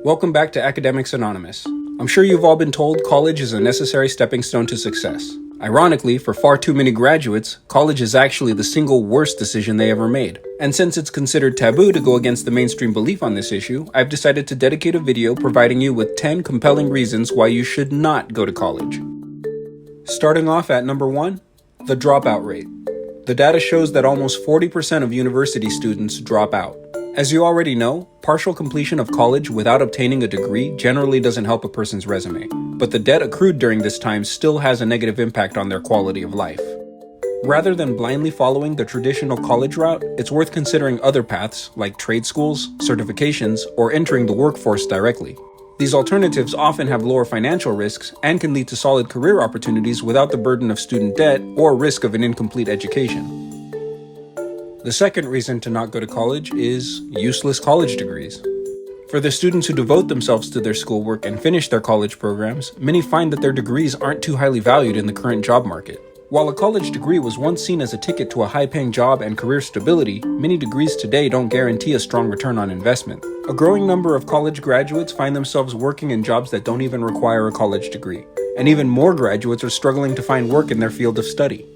Welcome back to Academics Anonymous. I'm sure you've all been told college is a necessary stepping stone to success. Ironically, for far too many graduates, college is actually the single worst decision they ever made. And since it's considered taboo to go against the mainstream belief on this issue, I've decided to dedicate a video providing you with 10 compelling reasons why you should not go to college. Starting off at number 1, the dropout rate. The data shows that almost 40% of university students drop out. As you already know, partial completion of college without obtaining a degree generally doesn't help a person's resume, but the debt accrued during this time still has a negative impact on their quality of life. Rather than blindly following the traditional college route, it's worth considering other paths like trade schools, certifications, or entering the workforce directly. These alternatives often have lower financial risks and can lead to solid career opportunities without the burden of student debt or risk of an incomplete education. The second reason to not go to college is useless college degrees. For the students who devote themselves to their schoolwork and finish their college programs, many find that their degrees aren't too highly valued in the current job market. While a college degree was once seen as a ticket to a high-paying job and career stability, many degrees today don't guarantee a strong return on investment. A growing number of college graduates find themselves working in jobs that don't even require a college degree, and even more graduates are struggling to find work in their field of study.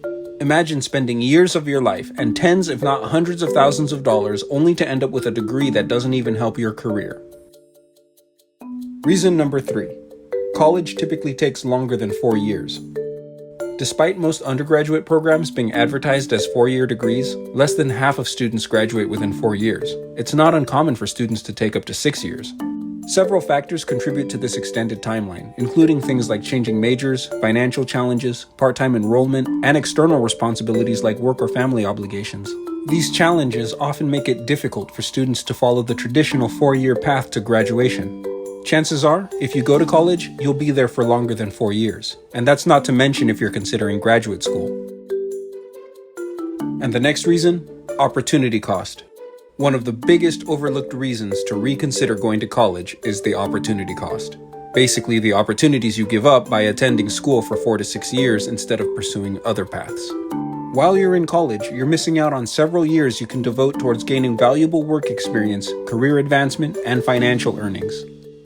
Imagine spending years of your life and tens if not hundreds of thousands of dollars only to end up with a degree that doesn't even help your career. Reason number 3. College typically takes longer than 4 years. Despite most undergraduate programs being advertised as 4-year degrees, less than half of students graduate within 4 years. It's not uncommon for students to take up to 6 years. Several factors contribute to this extended timeline, including things like changing majors, financial challenges, part-time enrollment, and external responsibilities like work or family obligations. These challenges often make it difficult for students to follow the traditional 4-year path to graduation. Chances are, if you go to college, you'll be there for longer than 4 years. And that's not to mention if you're considering graduate school. And the next reason, opportunity cost. One of the biggest overlooked reasons to reconsider going to college is the opportunity cost. Basically, the opportunities you give up by attending school for 4 to 6 years instead of pursuing other paths. While you're in college, you're missing out on several years you can devote towards gaining valuable work experience, career advancement, and financial earnings.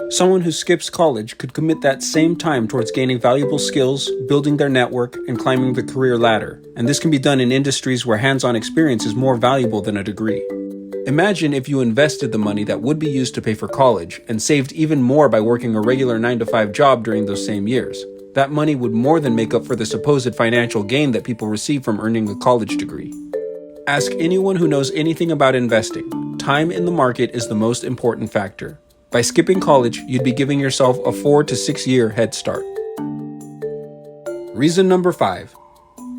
Someone who skips college could commit that same time towards gaining valuable skills, building their network, and climbing the career ladder. And this can be done in industries where hands-on experience is more valuable than a degree. Imagine if you invested the money that would be used to pay for college and saved even more by working a regular 9-to-5 job during those same years. That money would more than make up for the supposed financial gain that people receive from earning a college degree. Ask anyone who knows anything about investing. Time in the market is the most important factor. By skipping college, you'd be giving yourself a 4 to 6 year head start. Reason number 5.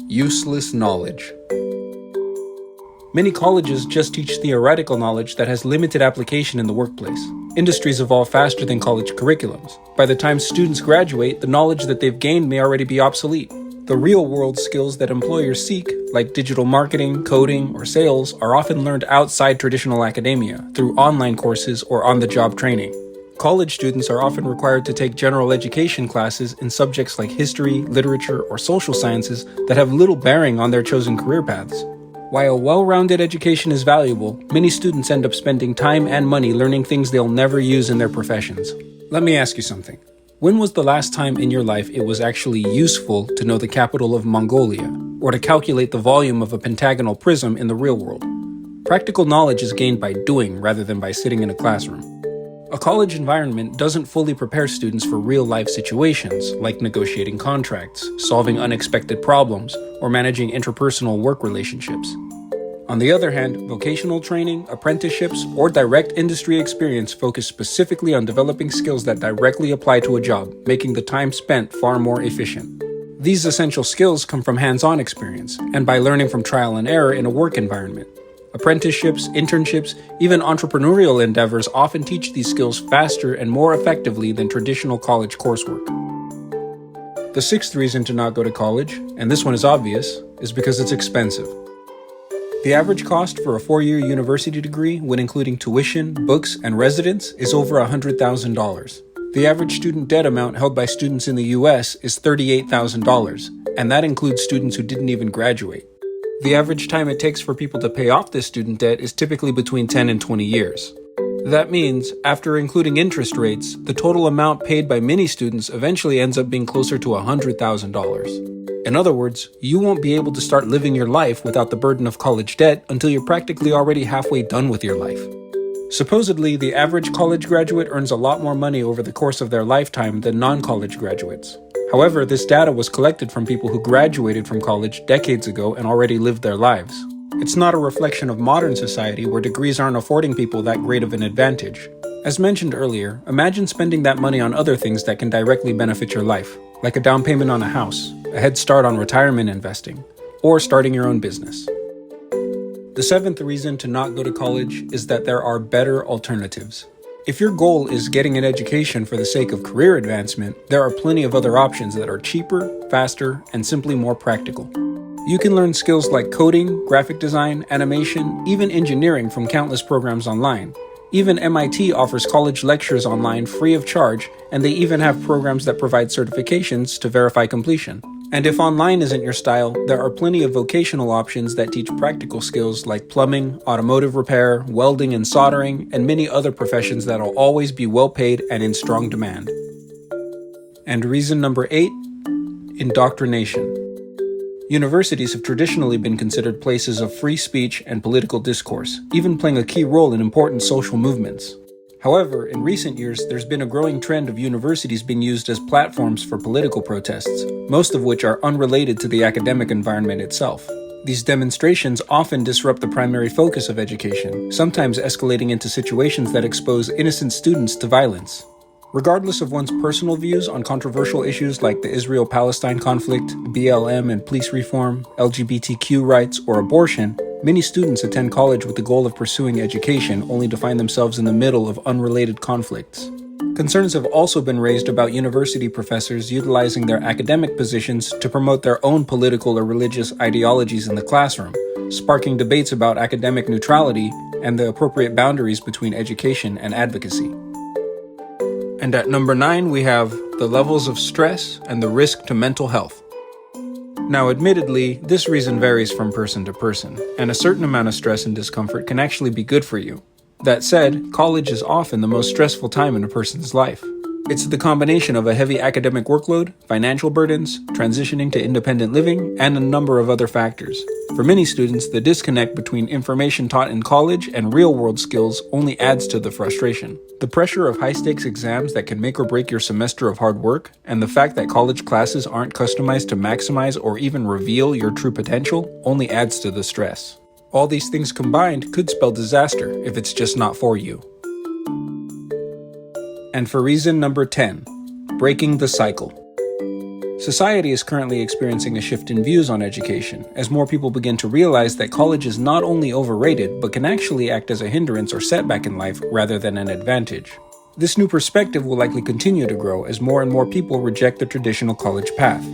Useless knowledge. Many colleges just teach theoretical knowledge that has limited application in the workplace. Industries evolve faster than college curriculums. By the time students graduate, the knowledge that they've gained may already be obsolete. The real-world skills that employers seek, like digital marketing, coding, or sales, are often learned outside traditional academia, through online courses or on-the-job training. College students are often required to take general education classes in subjects like history, literature, or social sciences that have little bearing on their chosen career paths. While a well-rounded education is valuable, many students end up spending time and money learning things they'll never use in their professions. Let me ask you something. When was the last time in your life it was actually useful to know the capital of Mongolia, or to calculate the volume of a pentagonal prism in the real world? Practical knowledge is gained by doing rather than by sitting in a classroom. A college environment doesn't fully prepare students for real-life situations, like negotiating contracts, solving unexpected problems, or managing interpersonal work relationships. On the other hand, vocational training, apprenticeships, or direct industry experience focus specifically on developing skills that directly apply to a job, making the time spent far more efficient. These essential skills come from hands-on experience, and by learning from trial and error in a work environment. Apprenticeships, internships, even entrepreneurial endeavors often teach these skills faster and more effectively than traditional college coursework. The sixth reason to not go to college, and this one is obvious, is because it's expensive. The average cost for a 4-year university degree, when including tuition, books, and residence, is over $100,000. The average student debt amount held by students in the US is $38,000, and that includes students who didn't even graduate. The average time it takes for people to pay off this student debt is typically between 10 and 20 years. That means, after including interest rates, the total amount paid by many students eventually ends up being closer to $100,000. In other words, you won't be able to start living your life without the burden of college debt until you're practically already halfway done with your life. Supposedly, the average college graduate earns a lot more money over the course of their lifetime than non-college graduates. However, this data was collected from people who graduated from college decades ago and already lived their lives. It's not a reflection of modern society where degrees aren't affording people that great of an advantage. As mentioned earlier, imagine spending that money on other things that can directly benefit your life, like a down payment on a house, a head start on retirement investing, or starting your own business. The seventh reason to not go to college is that there are better alternatives. If your goal is getting an education for the sake of career advancement, there are plenty of other options that are cheaper, faster, and simply more practical. You can learn skills like coding, graphic design, animation, even engineering from countless programs online. Even MIT offers college lectures online free of charge, and they even have programs that provide certifications to verify completion. And if online isn't your style, there are plenty of vocational options that teach practical skills like plumbing, automotive repair, welding and soldering, and many other professions that will always be well paid and in strong demand. And reason number 8, indoctrination. Universities have traditionally been considered places of free speech and political discourse, even playing a key role in important social movements. However, in recent years, there's been a growing trend of universities being used as platforms for political protests, most of which are unrelated to the academic environment itself. These demonstrations often disrupt the primary focus of education, sometimes escalating into situations that expose innocent students to violence. Regardless of one's personal views on controversial issues like the Israel-Palestine conflict, BLM and police reform, LGBTQ rights, or abortion, many students attend college with the goal of pursuing education only to find themselves in the middle of unrelated conflicts. Concerns have also been raised about university professors utilizing their academic positions to promote their own political or religious ideologies in the classroom, sparking debates about academic neutrality and the appropriate boundaries between education and advocacy. And at number 9, we have the levels of stress and the risk to mental health. Now, admittedly, this reason varies from person to person, and a certain amount of stress and discomfort can actually be good for you. That said, college is often the most stressful time in a person's life. It's the combination of a heavy academic workload, financial burdens, transitioning to independent living, and a number of other factors. For many students, the disconnect between information taught in college and real-world skills only adds to the frustration. The pressure of high-stakes exams that can make or break your semester of hard work, and the fact that college classes aren't customized to maximize or even reveal your true potential only adds to the stress. All these things combined could spell disaster if it's just not for you. And for reason number 10, breaking the cycle. Society is currently experiencing a shift in views on education, as more people begin to realize that college is not only overrated, but can actually act as a hindrance or setback in life rather than an advantage. This new perspective will likely continue to grow as more and more people reject the traditional college path.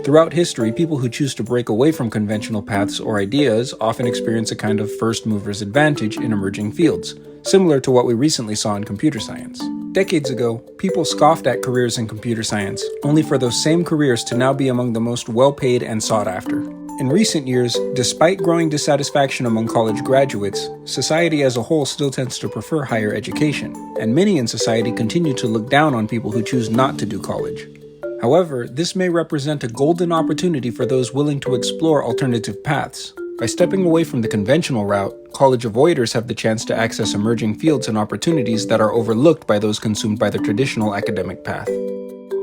Throughout history, people who choose to break away from conventional paths or ideas often experience a kind of first mover's advantage in emerging fields, similar to what we recently saw in computer science. Decades ago, people scoffed at careers in computer science, only for those same careers to now be among the most well-paid and sought after. In recent years, despite growing dissatisfaction among college graduates, society as a whole still tends to prefer higher education, and many in society continue to look down on people who choose not to do college. However, this may represent a golden opportunity for those willing to explore alternative paths. By stepping away from the conventional route, college avoiders have the chance to access emerging fields and opportunities that are overlooked by those consumed by the traditional academic path.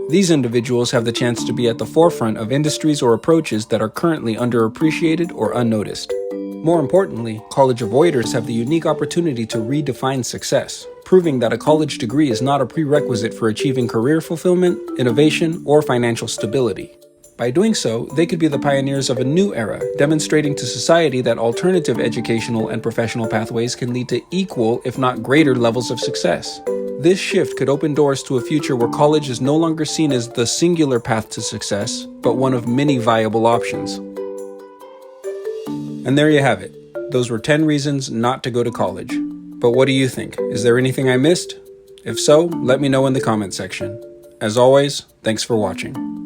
These individuals have the chance to be at the forefront of industries or approaches that are currently underappreciated or unnoticed. More importantly, college avoiders have the unique opportunity to redefine success, proving that a college degree is not a prerequisite for achieving career fulfillment, innovation, or financial stability. By doing so, they could be the pioneers of a new era, demonstrating to society that alternative educational and professional pathways can lead to equal, if not greater, levels of success. This shift could open doors to a future where college is no longer seen as the singular path to success, but one of many viable options. And there you have it. Those were 10 reasons not to go to college. But what do you think? Is there anything I missed? If so, let me know in the comment section. As always, thanks for watching.